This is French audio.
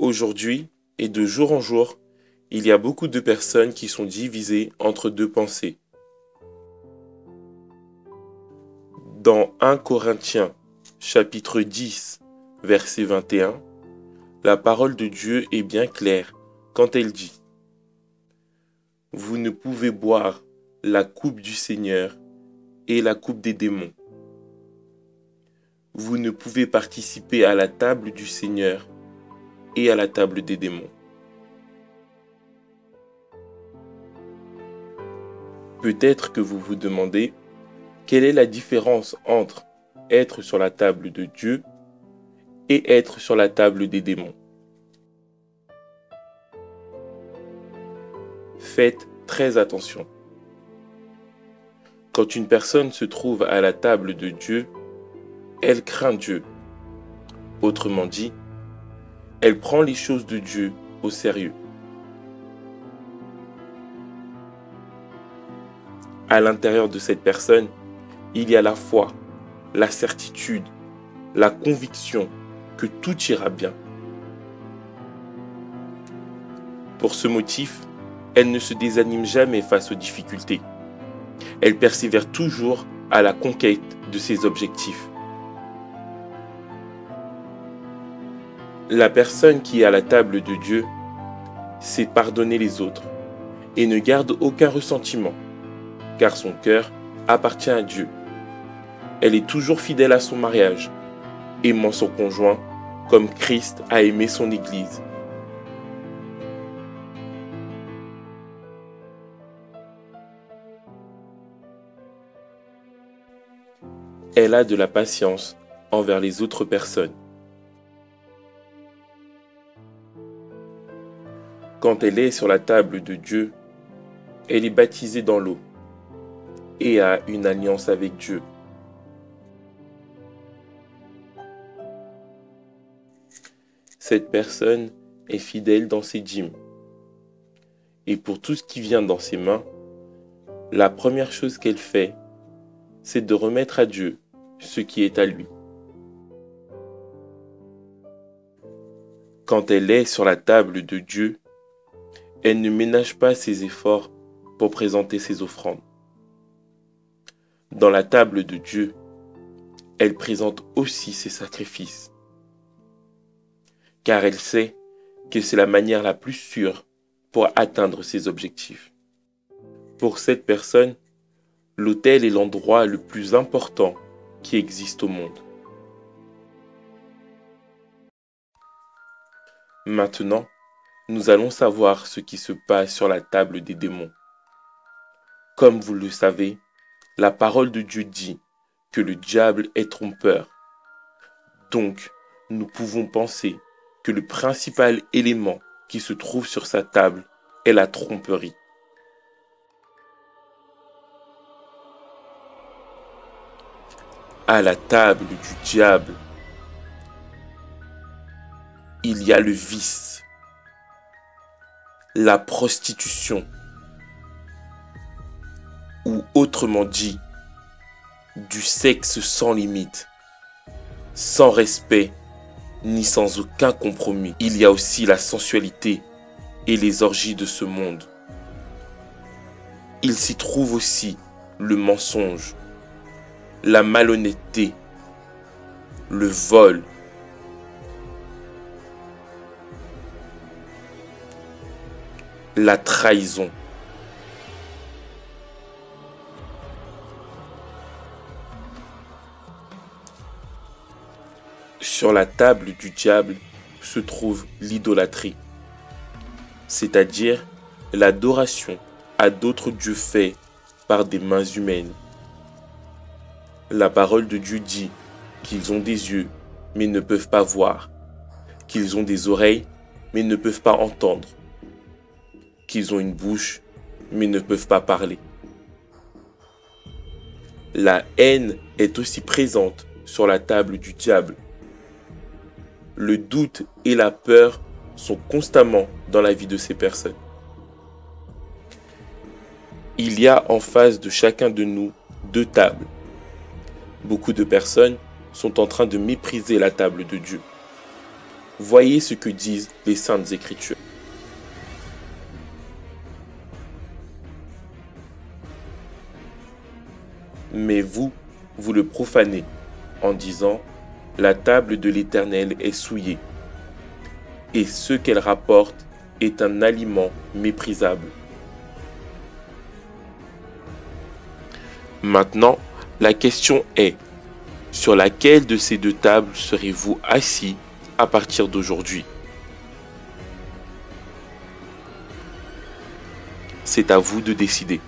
Aujourd'hui, et de jour en jour, il y a beaucoup de personnes qui sont divisées entre deux pensées. Dans 1 Corinthiens, chapitre 10, verset 21, la parole de Dieu est bien claire quand elle dit « Vous ne pouvez boire la coupe du Seigneur et la coupe des démons. Vous ne pouvez participer à la table du Seigneur et à la table des démons. » Peut-être que vous vous demandez quelle est la différence entre être sur la table de Dieu et être sur la table des démons. Faites très attention. Quand une personne se trouve à la table de Dieu, elle craint Dieu. Autrement dit, elle prend les choses de Dieu au sérieux. À l'intérieur de cette personne, il y a la foi, la certitude, la conviction que tout ira bien. Pour ce motif, elle ne se désanime jamais face aux difficultés. Elle persévère toujours à la conquête de ses objectifs. La personne qui est à la table de Dieu sait pardonner les autres et ne garde aucun ressentiment, car son cœur appartient à Dieu. Elle est toujours fidèle à son mariage, aimant son conjoint comme Christ a aimé son Église. Elle a de la patience envers les autres personnes. Quand elle est sur la table de Dieu, elle est baptisée dans l'eau et a une alliance avec Dieu. Cette personne est fidèle dans ses dîmes. Et pour tout ce qui vient dans ses mains, la première chose qu'elle fait, c'est de remettre à Dieu ce qui est à lui. Quand elle est sur la table de Dieu, elle ne ménage pas ses efforts pour présenter ses offrandes. Dans la table de Dieu, elle présente aussi ses sacrifices, car elle sait que c'est la manière la plus sûre pour atteindre ses objectifs. Pour cette personne, l'autel est l'endroit le plus important qui existe au monde. Maintenant, nous allons savoir ce qui se passe sur la table des démons. Comme vous le savez, la parole de Dieu dit que le diable est trompeur. Donc, nous pouvons penser que le principal élément qui se trouve sur sa table est la tromperie. À la table du diable, il y a le vice, la prostitution, ou autrement dit, du sexe sans limite, sans respect, ni sans aucun compromis. Il y a aussi la sensualité et les orgies de ce monde. Il s'y trouve aussi le mensonge, la malhonnêteté, le vol, la trahison. Sur la table du diable se trouve l'idolâtrie, c'est-à-dire l'adoration à d'autres dieux faits par des mains humaines. La parole de Dieu dit qu'ils ont des yeux, mais ne peuvent pas voir, qu'ils ont des oreilles, mais ne peuvent pas entendre, qu'ils ont une bouche, mais ne peuvent pas parler. La haine est aussi présente sur la table du diable. Le doute et la peur sont constamment dans la vie de ces personnes. Il y a en face de chacun de nous 2 tables. Beaucoup de personnes sont en train de mépriser la table de Dieu. Voyez ce que disent les Saintes Écritures. Mais vous, vous le profanez en disant, la table de l'Éternel est souillée, et ce qu'elle rapporte est un aliment méprisable. Maintenant, la question est, sur laquelle de ces deux tables serez-vous assis à partir d'aujourd'hui? C'est à vous de décider.